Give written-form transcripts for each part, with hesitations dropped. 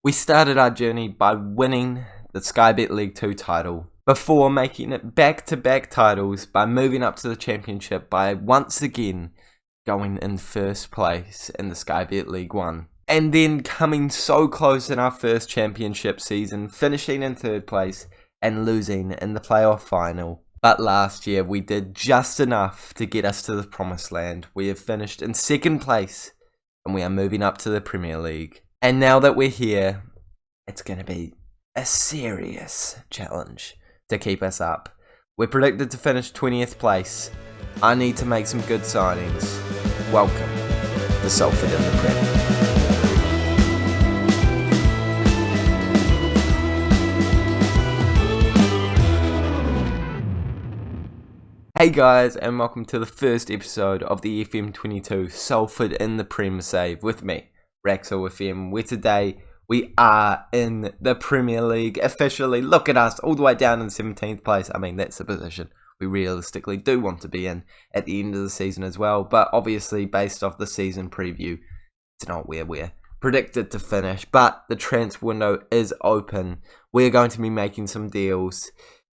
We started our journey by winning the Sky Bet League 2 title, before making it back-to-back titles by moving up to the Championship by once again going in first place in the Sky Bet League 1. And then coming so close in our first Championship season, finishing in third place and losing in the playoff final. But last year we did just enough to get us to the promised land. We have finished in second place and we are moving up to the Premier League. And now that we're here, it's going to be a serious challenge to keep us up. We're predicted to finish 20th place. I need to make some good signings. Welcome to Salford in the Prem. Hey guys, and welcome to the first episode of the FM22 Salford in the Prem Save with me, Raxo FM, where today we are in the Premier League officially. Look at us, all the way down in 17th place. I mean, that's the position we realistically do want to be in at the end of the season as well. But obviously, based off the season preview, it's not where we're predicted to finish. But the transfer window is open. We're going to be making some deals,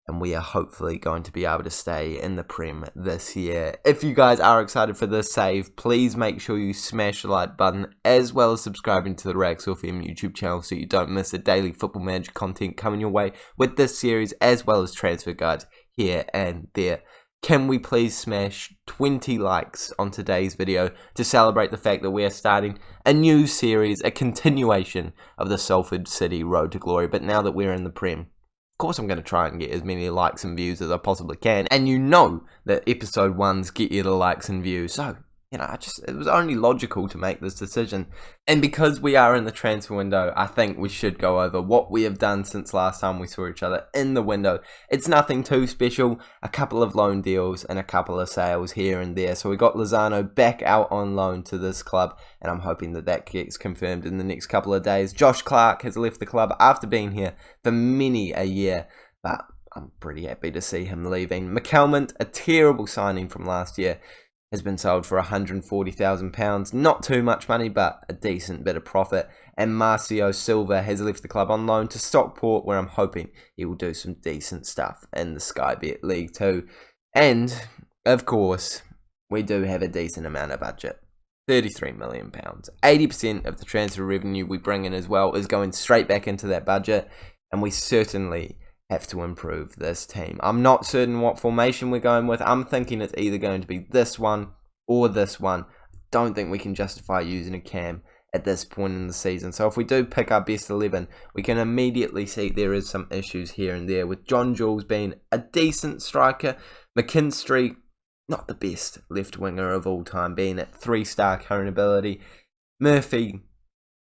and we are hopefully going to be able to stay in the Prem this year. If you guys are excited for this save, please make sure you smash the like button, as well as subscribing to the Rax FM YouTube channel so you don't miss the daily Football Manager content coming your way with this series, as well as transfer guides here and there. Can we please smash 20 likes on today's video to celebrate the fact that we are starting a new series, a continuation of the Salford City Road to Glory, but now that we're in the Prem. Of course, I'm going to try and get as many likes and views as I possibly can. And you know that episode 1s get you the likes and views. So, it was only logical to make this decision. And because we are in the transfer window, I think we should go over what we have done since last time we saw each other in the window. It's nothing too special. A couple of loan deals and a couple of sales here and there. So we got Lozano back out on loan to this club, and I'm hoping that that gets confirmed in the next couple of days. Josh Clark has left the club after being here for many a year, but I'm pretty happy to see him leaving. McCalmont, a terrible signing from last year, has been sold for £140,000. Not too much money, but a decent bit of profit. And Marcio Silva has left the club on loan to Stockport, where I'm hoping he will do some decent stuff in the Sky Bet League 2. And, of course, we do have a decent amount of budget. £33 million. 80% of the transfer revenue we bring in as well is going straight back into that budget. And we certainly have to improve this team. I'm not certain what formation we're going with. I'm thinking it's either going to be this one or this one. Don't think we can justify using a cam at this point in the season. So if we do pick our best 11, we can immediately see there is some issues here and there, with John Jules being a decent striker, McKinstry not the best left winger of all time, being at 3-star current ability, Murphy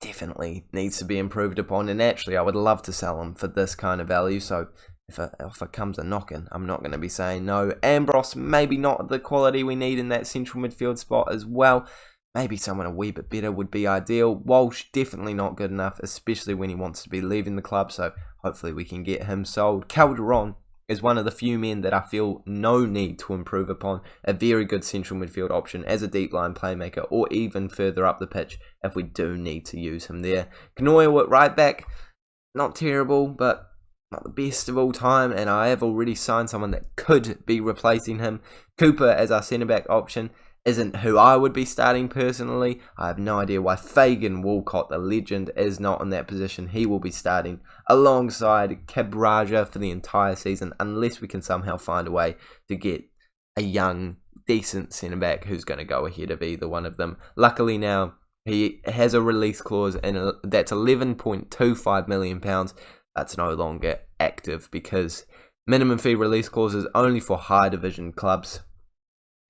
definitely needs to be improved upon, and actually I would love to sell him for this kind of value. So if an offer comes a knocking, I'm not going to be saying no. Ambrose, maybe not the quality we need in that central midfield spot as well. Maybe someone a wee bit better would be ideal. Walsh, definitely not good enough, especially when he wants to be leaving the club, so hopefully we can get him sold. Calderon is one of the few men that I feel no need to improve upon. A very good central midfield option as a deep line playmaker, or even further up the pitch if we do need to use him there. Canoyo at right back, not terrible, but not the best of all time, and I have already signed someone that could be replacing him. Cooper as our centre back option isn't who I would be starting personally. I have no idea why Fagan Walcott, the legend, is not in that position. He will be starting alongside Cabraja for the entire season, unless we can somehow find a way to get a young, decent centre-back who's going to go ahead of either one of them. Luckily now, he has a release clause that's £11.25 million. That's no longer active because minimum fee release clause is only for higher division clubs.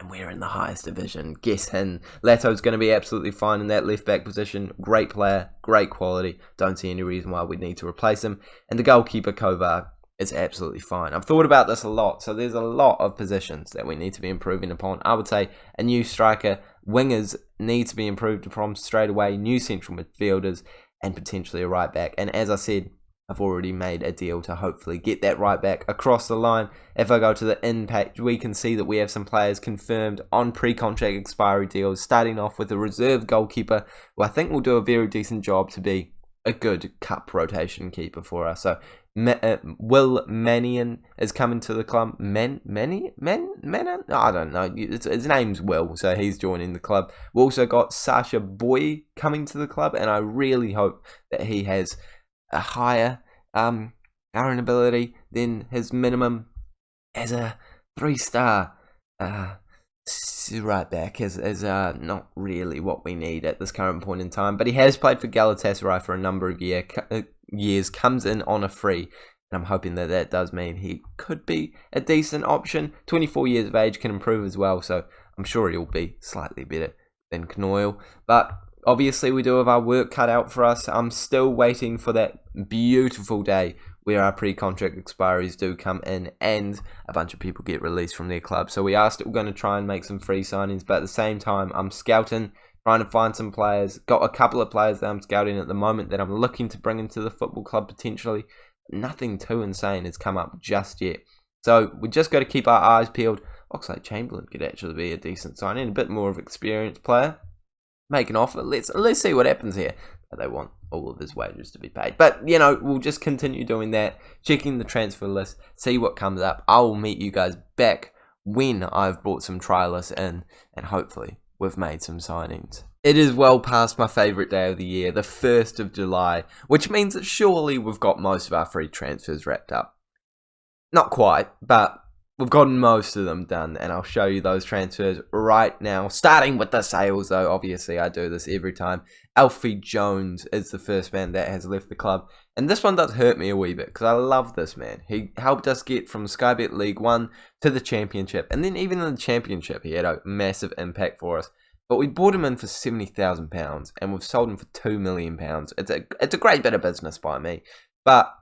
And we're in the highest division. Guess him. Lato's going to be absolutely fine in that left back position. Great player, great quality. Don't see any reason why we'd need to replace him. And the goalkeeper, Kovar, is absolutely fine. I've thought about this a lot. So there's a lot of positions that we need to be improving upon. I would say a new striker. Wingers need to be improved upon straight away. New central midfielders and potentially a right back. And as I said, I've already made a deal to hopefully get that right back across the line. If I go to the impact, we can see that we have some players confirmed on pre-contract expiry deals, starting off with a reserve goalkeeper, who I think will do a very decent job to be a good cup rotation keeper for us. So Will Mannion is coming to the club. Mannion? I don't know. His name's Will, so he's joining the club. We also got Sasha Boy coming to the club, and I really hope that he has a higher current ability than his minimum as a 3-star. Right back is not really what we need at this current point in time, but he has played for Galatasaray for a number of years, comes in on a free, and I'm hoping that does mean he could be a decent option. 24 years of age, can improve as well, so I'm sure he'll be slightly better than Knoyle, but obviously we do have our work cut out for us. I'm still waiting for that beautiful day where our pre-contract expiries do come in and a bunch of people get released from their club. So we are still going to try and make some free signings, but at the same time, I'm scouting, trying to find some players. Got a couple of players that I'm scouting at the moment that I'm looking to bring into the football club potentially. Nothing too insane has come up just yet. So we just got to keep our eyes peeled. Oxlade-Chamberlain could actually be a decent signing, a bit more of an experienced player. Make an offer. Let's see what happens here. They want all of his wages to be paid. But, we'll just continue doing that, checking the transfer list, see what comes up. I will meet you guys back when I've brought some trialists in, and hopefully we've made some signings. It is well past my favourite day of the year, the 1st of July, which means that surely we've got most of our free transfers wrapped up. Not quite, but we've gotten most of them done, and I'll show you those transfers right now. Starting with the sales, though, obviously I do this every time. Alfie Jones is the first man that has left the club, and this one does hurt me a wee bit, because I love this man. He helped us get from Sky Bet League 1 to the Championship, and then even in the Championship he had a massive impact for us. But we bought him in for £70,000, and we've sold him for £2 million. It's a great bit of business by me, but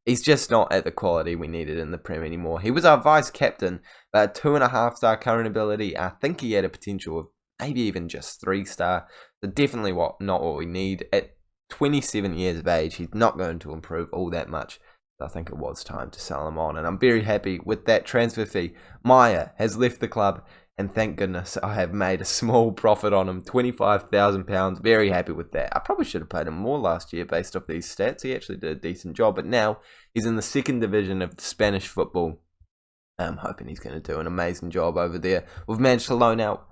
he's just not at the quality we needed in the Prem anymore. He was our vice-captain, but a 2.5-star current ability. I think he had a potential of maybe even just 3-star. So definitely not what we need. At 27 years of age, he's not going to improve all that much. So I think it was time to sell him on, and I'm very happy with that transfer fee. Maya has left the club, and thank goodness I have made a small profit on him, £25,000. Very happy with that. I probably should have paid him more last year based off these stats. He actually did a decent job, but now he's in the 2nd division of Spanish football. I'm hoping he's going to do an amazing job over there. We've managed to loan out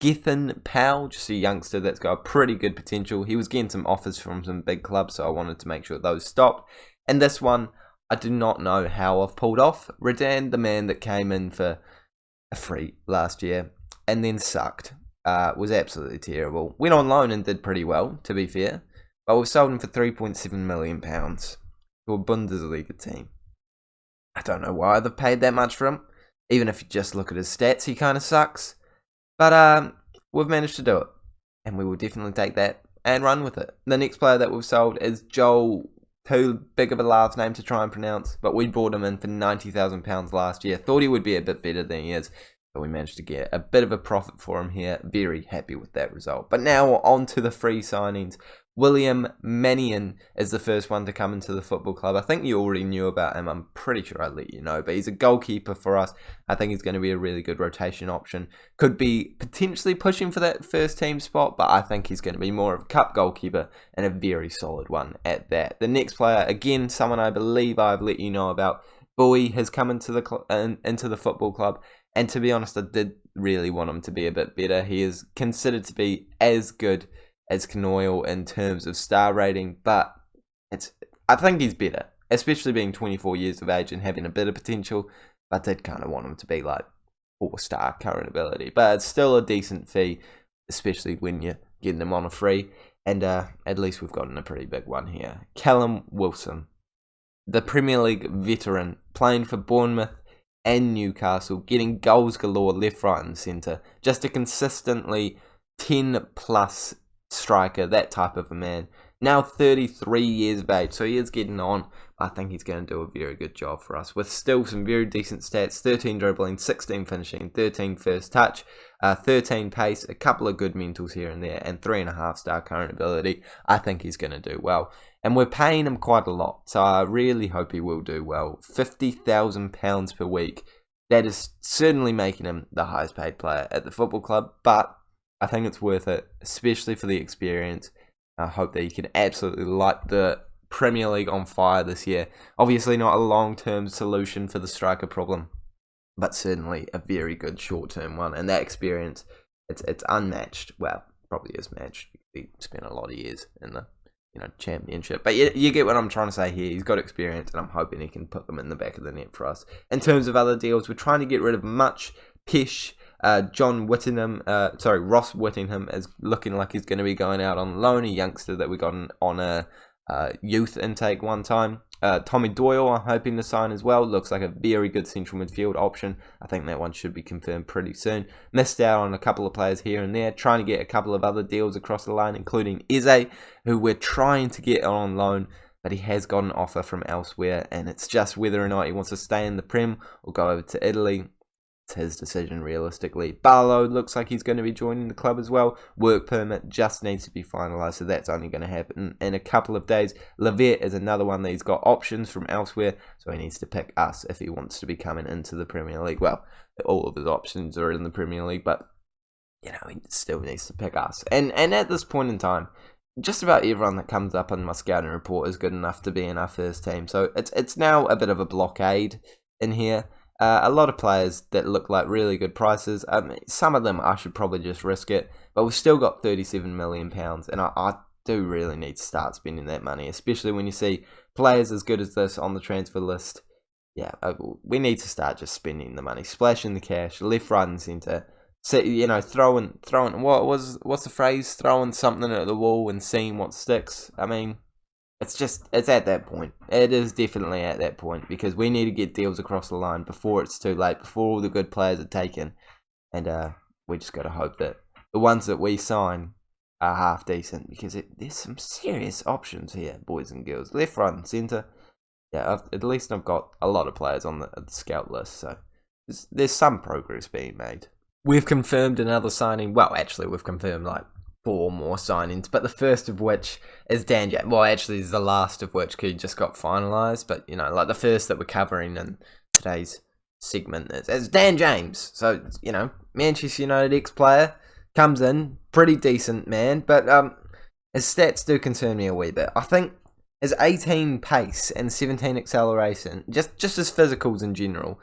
Gethin Powell, just a youngster that's got pretty good potential. He was getting some offers from some big clubs, so I wanted to make sure those stopped. And this one, I do not know how I've pulled off. Redan, the man that came in for a free last year and then sucked, was absolutely terrible. Went on loan and did pretty well, to be fair, but we've sold him for £3.7 million to a Bundesliga team. I don't know why they've paid that much for him. Even if you just look at his stats, he kind of sucks. But we've managed to do it, and we will definitely take that and run with it. The next player that we've sold is Joel, too big of a last name to try and pronounce, but we brought him in for £90,000 last year. Thought he would be a bit better than he is, but we managed to get a bit of a profit for him here. Very happy with that result. But now on to the free signings. William Mannion is the first one to come into the football club. I think you already knew about him. I'm pretty sure I let you know, but he's a goalkeeper for us. I think he's going to be a really good rotation option. Could be potentially pushing for that first team spot, but I think he's going to be more of a cup goalkeeper and a very solid one at that. The next player, again, someone I believe I've let you know about, Bowie has come into the football club, and to be honest, I did really want him to be a bit better. He is considered to be as good as Knoyle in terms of star rating, but I think he's better, especially being 24 years of age and having a bit of potential. But I did kind of want him to be like 4-star current ability, but it's still a decent fee, especially when you're getting him on a free, and at least we've gotten a pretty big one here. Callum Wilson, the Premier League veteran, playing for Bournemouth and Newcastle, getting goals galore left, right and centre, just a consistently 10 plus striker, that type of a man. Now 33 years of age, so he is getting on. I think he's going to do a very good job for us, with still some very decent stats: 13 dribbling, 16 finishing, 13 first touch, 13 pace, a couple of good mentals here and there, and 3.5-star current ability. I think he's going to do well, and we're paying him quite a lot, so I really hope he will do well. £50,000 per week. That is certainly making him the highest paid player at the football club, but I think it's worth it, especially for the experience. I hope that he can absolutely light the Premier League on fire this year. Obviously not a long-term solution for the striker problem, but certainly a very good short-term one. And that experience, it's unmatched. Well, probably is matched. He spent a lot of years in the championship. But you get what I'm trying to say here. He's got experience, and I'm hoping he can put them in the back of the net for us. In terms of other deals, we're trying to get rid of Much, Pesh, Ross Whittingham is looking like he's going to be going out on loan, a youngster that we got on a youth intake one time. Tommy Doyle, I'm hoping to sign as well. Looks like a very good central midfield option. I think that one should be confirmed pretty soon. Missed out on a couple of players here and there. Trying to get a couple of other deals across the line, including Eze, who we're trying to get on loan, but he has got an offer from elsewhere, and it's just whether or not he wants to stay in the Prem or go over to Italy. It's his decision, realistically. Barlow looks like he's going to be joining the club as well. Work permit just needs to be finalised, so that's only going to happen in a couple of days. Levert is another one that he's got options from elsewhere, so he needs to pick us if he wants to be coming into the Premier League. Well, all of his options are in the Premier League, but he still needs to pick us. And at this point in time, just about everyone that comes up on my scouting report is good enough to be in our first team. So it's now a bit of a blockade in here. A lot of players that look like really good prices. Some of them I should probably just risk it, but we've still got £37 million, and I do really need to start spending that money, especially when you see players as good as this on the transfer list. Yeah, we need to start just spending the money, splashing the cash, left, right, and centre. So, throwing. What's the phrase? Throwing something at the wall and seeing what sticks. I mean, it's at that point. It is definitely at that point, because we need to get deals across the line before it's too late, before all the good players are taken. And we just got to hope that the ones that we sign are half decent, because there's some serious options here, boys and girls. Left, right, and centre. Yeah, at least I've got a lot of players on the scout list, so there's some progress being made. We've confirmed another signing. Well, actually, we've confirmed like 4 more signings, but the first of which is Dan James. Well, actually, the last of which just got finalised, but like the first that we're covering in today's segment is Dan James. So, Manchester United ex-player comes in, pretty decent man, but his stats do concern me a wee bit. I think his 18 pace and 17 acceleration, just his physicals in general,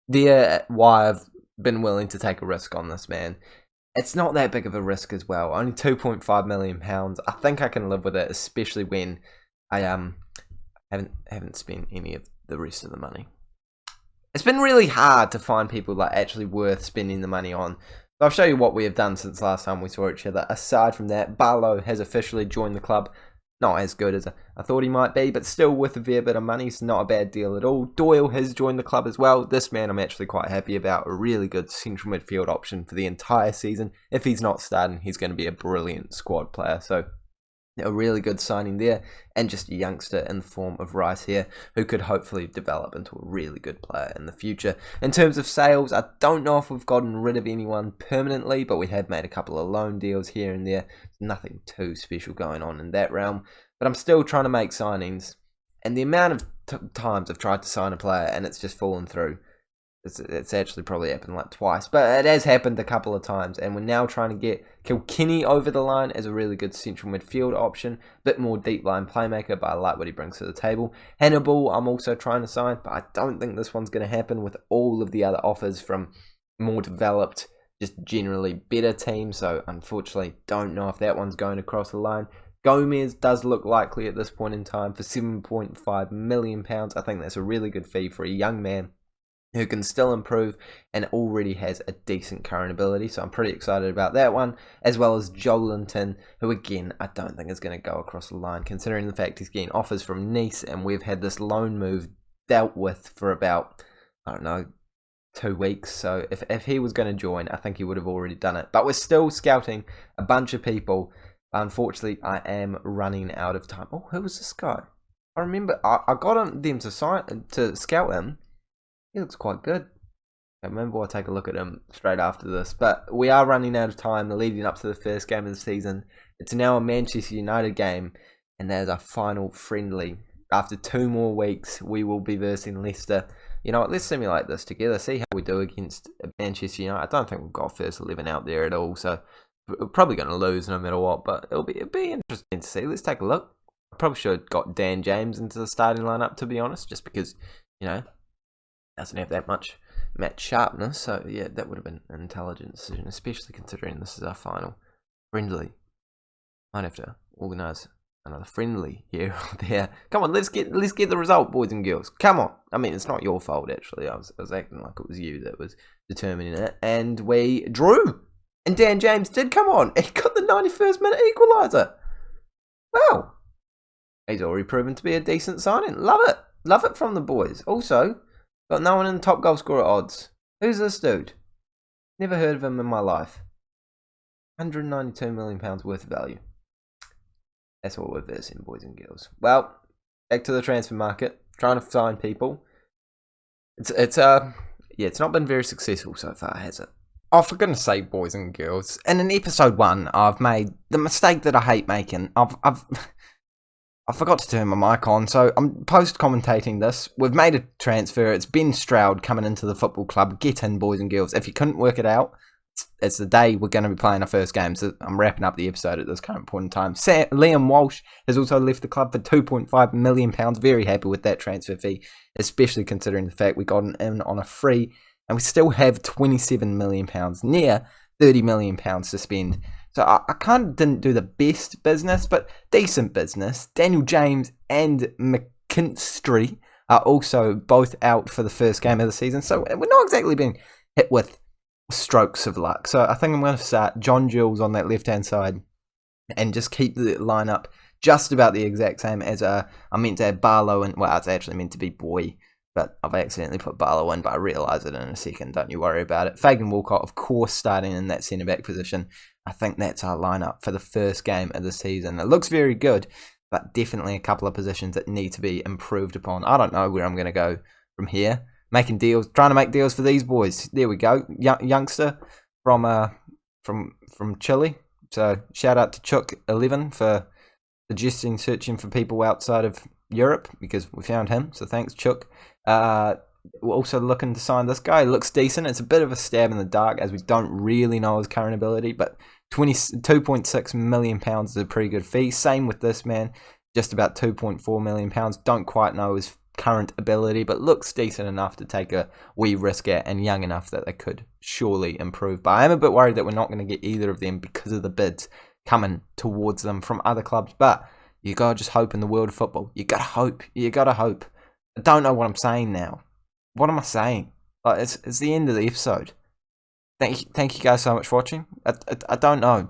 they're why I've been willing to take a risk on this man. It's not that big of a risk as well. Only £2.5 million. I think I can live with it, especially when I haven't spent any of the rest of the money. It's been really hard to find people like actually worth spending the money on. So I'll show you what we have done since last time we saw each other. Aside from that, Barlow has officially joined the club. Not as good as I thought he might be, but still with a fair bit of money. It's not a bad deal at all. Doyle has joined the club as well. This man I'm actually quite happy about. A really good central midfield option for the entire season. If he's not starting, he's going to be a brilliant squad player. So a really good signing there. And just a youngster in the form of Rice here, who could hopefully develop into a really good player in the future. In terms of sales, I don't know if we've gotten rid of anyone permanently, but we have made a couple of loan deals here and there. Nothing too special going on in that realm, but I'm still trying to make signings, and the amount of times I've tried to sign a player and it's just fallen through, it's actually probably happened like twice, but it has happened a couple of times, and we're now trying to get Kilkenny over the line as a really good central midfield option, bit more deep line playmaker, but I like what he brings to the table. Hannibal I'm also trying to sign, but I don't think this one's going to happen with all of the other offers from more developed, just generally better teams, so unfortunately don't know if that one's going across the line. Gomez does look likely at this point in time for £7.5 million. I think that's a really good fee for a young man who can still improve and already has a decent current ability, so I'm pretty excited about that one, as well as Joelinton, who again I don't think is going to go across the line, considering the fact he's getting offers from Nice, and we've had this loan move dealt with for about, 2 weeks, so if he was going to join, I think he would have already done it. But we're still scouting a bunch of people. Unfortunately, I am running out of time. Oh, who was this guy? I remember I got them to scout him. He looks quite good. I remember I'll take a look at him straight after this. But we are running out of time leading up to the first game of the season. It's now a Manchester United game, and that is our final friendly. After 2 more weeks, we will be versing Leicester. You know what, let's simulate this together, see how we do against Manchester United. I don't think we've got first 11 out there at all, so We're probably going to lose no matter what, but it'll be interesting to see. Let's take a look. I probably should have got Dan James into the starting lineup, to be honest, just because, doesn't have that much match sharpness. So, yeah, that would have been an intelligent decision, especially considering this is our final friendly. Might have to organise another friendly here or there. Come on, let's get the result, boys and girls. Come on. I mean, it's not your fault, actually. I was acting like it was you that was determining it. And we drew. And Dan James did come on. He got the 91st minute equaliser. Wow. He's already proven to be a decent signing. Love it. Love it from the boys. Also, got no one in the top goal scorer odds. Who's this dude? Never heard of him in my life. £192 million worth of value. That's what we're versing, boys and girls. Well, back to the transfer market. Trying to sign people. It's not been very successful so far, has it? Oh, for goodness sake, boys and girls. In episode 1, I've made the mistake that I hate making. I forgot to turn my mic on, so I'm post-commentating this. We've made a transfer. It's Ben Stroud coming into the football club. Get in, boys and girls. If you couldn't work it out, it's the day we're going to be playing our first game. So I'm wrapping up the episode at this current point in time. Liam Walsh has also left the club for £2.5 million. Very happy with that transfer fee, especially considering the fact we got him in on a free, and we still have £27 million, near £30 million to spend. So I kind of didn't do the best business, but decent business. Daniel James and McKinstry are also both out for the first game of the season. So we're not exactly being hit with strokes of luck. So I think I'm going to start John Jules on that left-hand side and just keep the lineup just about the exact same as I meant to have Barlow in. Well, it's actually meant to be Boy, but I've accidentally put Barlow in, but I realise it in a second. Don't you worry about it. Fagan Walcott, of course, starting in that centre-back position. I think that's our lineup for the first game of the season. It looks very good, but definitely a couple of positions that need to be improved upon. I don't know where I'm going to go from here. Making deals, trying to make deals for these boys. There we go. Youngster from Chile. So shout out to Chook11 for suggesting searching for people outside of Europe, because we found him. So thanks, Chook. We're also looking to sign this guy. Looks decent. It's a bit of a stab in the dark as we don't really know his current ability, but £22.6 million is a pretty good fee. Same with this man, just about £2.4 million. Don't quite know his current ability, but looks decent enough to take a wee risk at, and young enough that they could surely improve. But I am a bit worried that we're not going to get either of them because of the bids coming towards them from other clubs. But you got to just hope in the world of football. You got to hope. You got to hope. I don't know what I'm saying now. What am I saying? Like, it's the end of the episode. Thank you guys so much for watching. I don't know.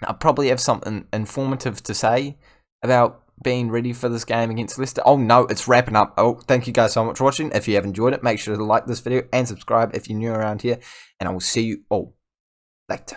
I'll probably have something informative to say about being ready for this game against Leicester. Oh no, it's wrapping up. Oh, thank you guys so much for watching. If you have enjoyed it, make sure to like this video and subscribe if you're new around here. And I will see you all later.